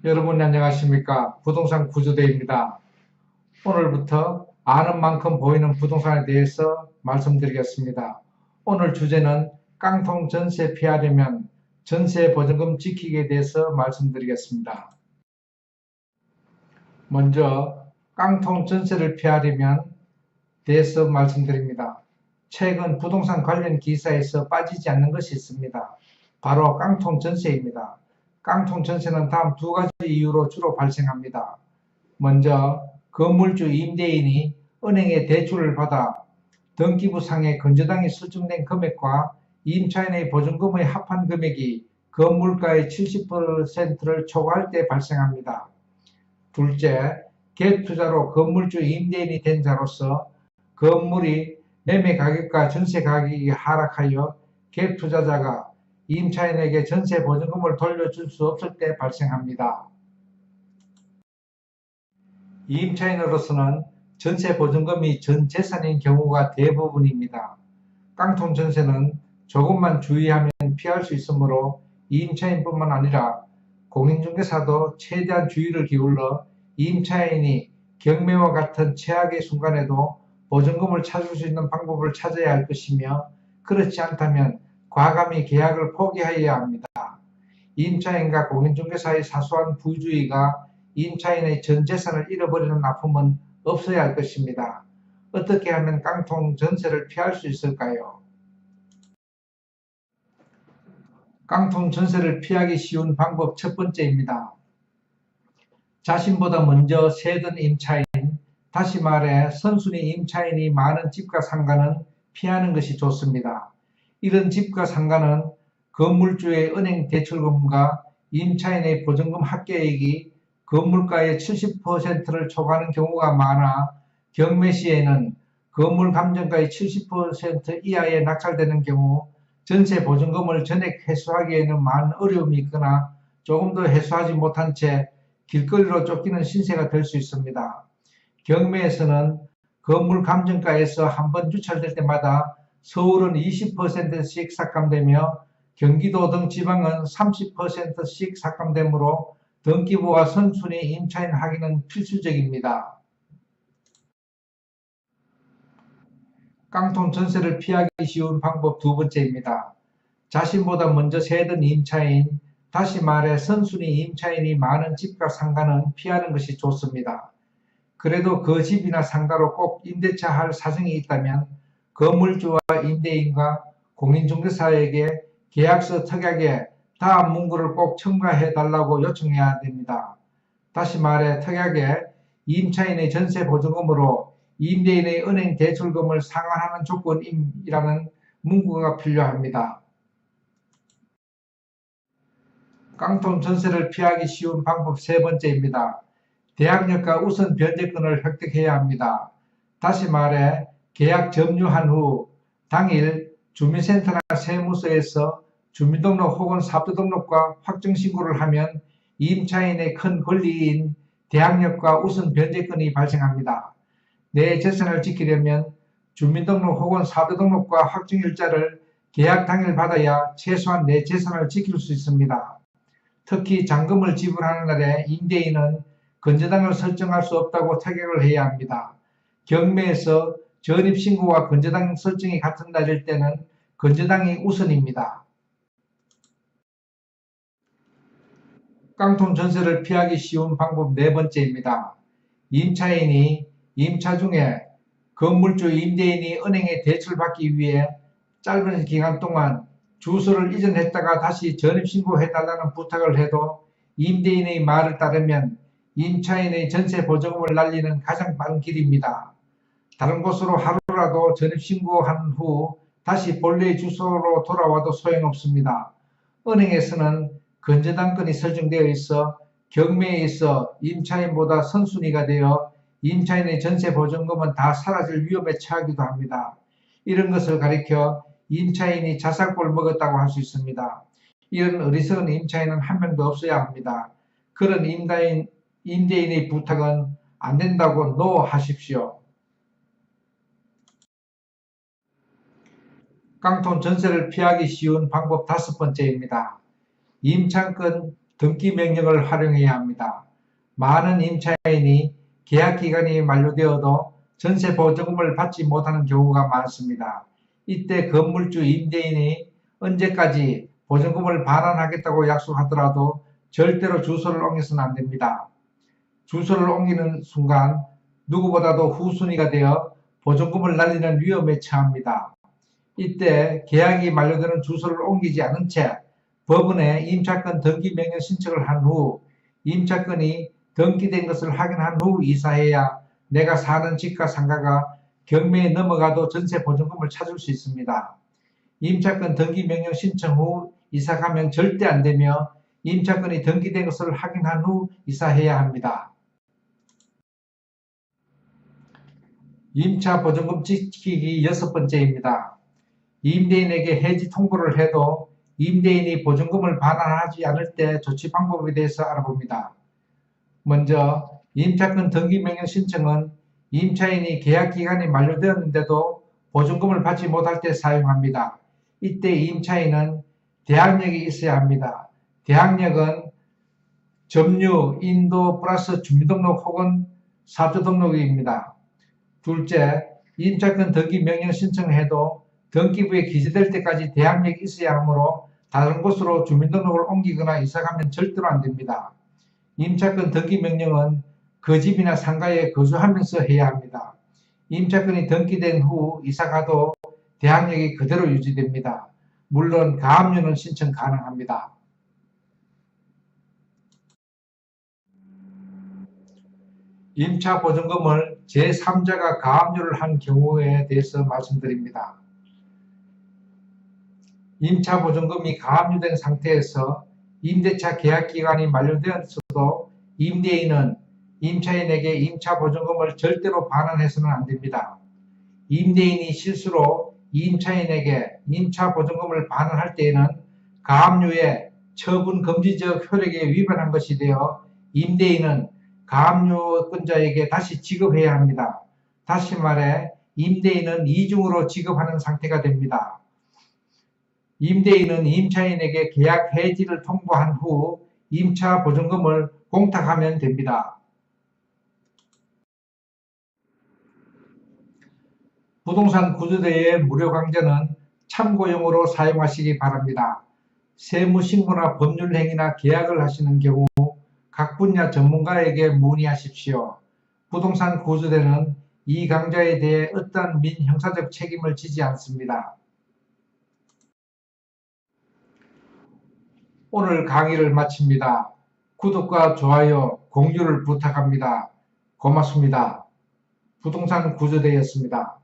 여러분 안녕하십니까? 부동산 구조대입니다. 오늘부터 아는 만큼 보이는 부동산에 대해서 말씀드리겠습니다. 오늘 주제는 깡통 전세 피하려면 전세 보증금 지키기에 대해서 말씀드리겠습니다. 먼저 깡통 전세를 피하려면 대해서 말씀드립니다. 최근 부동산 관련 기사에서 빠지지 않는 것이 있습니다. 바로 깡통 전세입니다. 깡통 전세는 다음 두 가지 이유로 주로 발생합니다. 먼저 건물주 임대인이 은행에 대출을 받아 등기부상에 건저당이 설정된 금액과 임차인의 보증금의 합한 금액이 건물가의 70%를 초과할 때 발생합니다. 둘째, 갭투자로 건물주 임대인이 된 자로서 건물이 매매 가격과 전세 가격이 하락하여 갭투자자가 임차인에게 전세 보증금을 돌려줄 수 없을 때 발생합니다. 임차인으로서는 전세 보증금이 전 재산인 경우가 대부분입니다. 깡통 전세는 조금만 주의하면 피할 수 있으므로 임차인뿐만 아니라 공인중개사도 최대한 주의를 기울여 임차인이 경매와 같은 최악의 순간에도 보증금을 찾을 수 있는 방법을 찾아야 할 것이며, 그렇지 않다면 과감히 계약을 포기해야 합니다. 임차인과 공인중개사의 사소한 부주의가 임차인의 전 재산을 잃어버리는 아픔은 없어야 할 것입니다. 어떻게 하면 깡통 전세를 피할 수 있을까요? 깡통 전세를 피하기 쉬운 방법 첫 번째입니다. 자신보다 먼저 세든 임차인, 다시 말해 선순위 임차인이 많은 집과 상가는 피하는 것이 좋습니다. 이런 집과 상가는 건물주의 은행 대출금과 임차인의 보증금 합계액이 건물가의 70%를 초과하는 경우가 많아 경매 시에는 건물 감정가의 70% 이하에 낙찰되는 경우 전세 보증금을 전액 회수하기에는 많은 어려움이 있거나 조금도 회수하지 못한 채 길거리로 쫓기는 신세가 될 수 있습니다. 경매에서는 건물 감정가에서 한 번 유찰될 때마다 서울은 20%씩 삭감되며 경기도 등 지방은 30%씩 삭감되므로 등기부와 선순위 임차인 확인은 필수적입니다. 깡통 전세를 피하기 쉬운 방법 두 번째입니다. 자신보다 먼저 세든 임차인, 다시 말해 선순위 임차인이 많은 집과 상가는 피하는 것이 좋습니다. 그래도 그 집이나 상가로 꼭 임대차 할 사정이 있다면 건물주와 임대인과 공인중개사에게 계약서 특약에 다음 문구를 꼭 첨가해 달라고 요청해야 됩니다. 다시 말해 특약에 임차인의 전세 보증금으로 임대인의 은행 대출금을 상환하는 조건이라는 문구가 필요합니다. 깡통 전세를 피하기 쉬운 방법 세 번째입니다. 대항력과 우선 변제권을 획득해야 합니다. 다시 말해 계약 점유한 후 당일 주민센터나 세무서에서 주민등록 혹은 사업자등록과 확정신고를 하면 임차인의 큰 권리인 대항력과 우선 변제권이 발생합니다. 내 재산을 지키려면 주민등록 혹은 사업자등록과 확정일자를 계약 당일 받아야 최소한 내 재산을 지킬 수 있습니다. 특히 잔금을 지불하는 날에 임대인은 건저당을 설정할 수 없다고 타격을 해야 합니다. 경매에서 전입신고와 건저당 설정이 같은 날일 때는 건저당이 우선입니다. 깡통 전세를 피하기 쉬운 방법 네 번째입니다. 임차인이 임차 중에 건물주 임대인이 은행에 대출받기 위해 짧은 기간 동안 주소를 이전했다가 다시 전입신고해달라는 부탁을 해도 임대인의 말을 따르면 임차인의 전세 보증금을 날리는 가장 빠른 길입니다. 다른 곳으로 하루라도 전입신고한 후 다시 본래의 주소로 돌아와도 소용없습니다. 은행에서는 건저당권이 설정되어 있어 경매에 있어 임차인보다 선순위가 되어 임차인의 전세 보증금은 다 사라질 위험에 처하기도 합니다. 이런 것을 가리켜 임차인이 자살골 먹었다고 할 수 있습니다. 이런 어리석은 임차인은 한 명도 없어야 합니다. 그런 임대인의 부탁은 안 된다고 노 하십시오. 깡통 전세를 피하기 쉬운 방법 다섯 번째입니다. 임차권 등기 명령을 활용해야 합니다. 많은 임차인이 계약기간이 만료되어도 전세 보증금을 받지 못하는 경우가 많습니다. 이때 건물주 임대인이 언제까지 보증금을 반환하겠다고 약속하더라도 절대로 주소를 옮겨서는 안 됩니다. 주소를 옮기는 순간 누구보다도 후순위가 되어 보증금을 날리는 위험에 처합니다. 이때 계약이 만료되는 주소를 옮기지 않은 채 법원에 임차권 등기 명령 신청을 한 후 임차권이 등기된 것을 확인한 후 이사해야 내가 사는 집과 상가가 경매에 넘어가도 전세 보증금을 찾을 수 있습니다. 임차권 등기 명령 신청 후 이사가면 절대 안 되며 임차권이 등기된 것을 확인한 후 이사해야 합니다. 임차 보증금 지키기 6번째입니다. 임대인에게 해지 통보를 해도 임대인이 보증금을 반환하지 않을 때 조치 방법에 대해서 알아봅니다. 먼저 임차권 등기명령 신청은 임차인이 계약기간이 만료되었는데도 보증금을 받지 못할 때 사용합니다. 이때 임차인은 대항력이 있어야 합니다. 대항력은 점유, 인도 플러스 주민등록 혹은 사주등록입니다. 둘째, 임차권 등기명령 신청을 해도 등기부에 기재될 때까지 대항력이 있어야 하므로 다른 곳으로 주민등록을 옮기거나 이사가면 절대로 안 됩니다. 임차권 등기명령은 그 집이나 상가에 거주하면서 해야 합니다. 임차권이 등기된 후 이사가도 대항력이 그대로 유지됩니다. 물론 가압류는 신청 가능합니다. 임차 보증금을 제3자가 가압류를 한 경우에 대해서 말씀드립니다. 임차 보증금이 가압류된 상태에서 임대차 계약기간이 만료되었어도 임대인은 임차인에게 임차 보증금을 절대로 반환해서는 안 됩니다. 임대인이 실수로 임차인에게 임차 보증금을 반환할 때에는 가압류의 처분 금지적 효력에 위반한 것이 되어 임대인은 가압류권자에게 다시 지급해야 합니다. 다시 말해 임대인은 이중으로 지급하는 상태가 됩니다. 임대인은 임차인에게 계약 해지를 통보한 후 임차 보증금을 공탁하면 됩니다. 부동산 구조대의 무료 강좌는 참고용으로 사용하시기 바랍니다. 세무신고나 법률행위나 계약을 하시는 경우 각 분야 전문가에게 문의하십시오. 부동산 구조대는 이 강좌에 대해 어떠한 민형사적 책임을 지지 않습니다. 오늘 강의를 마칩니다. 구독과 좋아요, 공유를 부탁합니다. 고맙습니다. 부동산 구조대였습니다.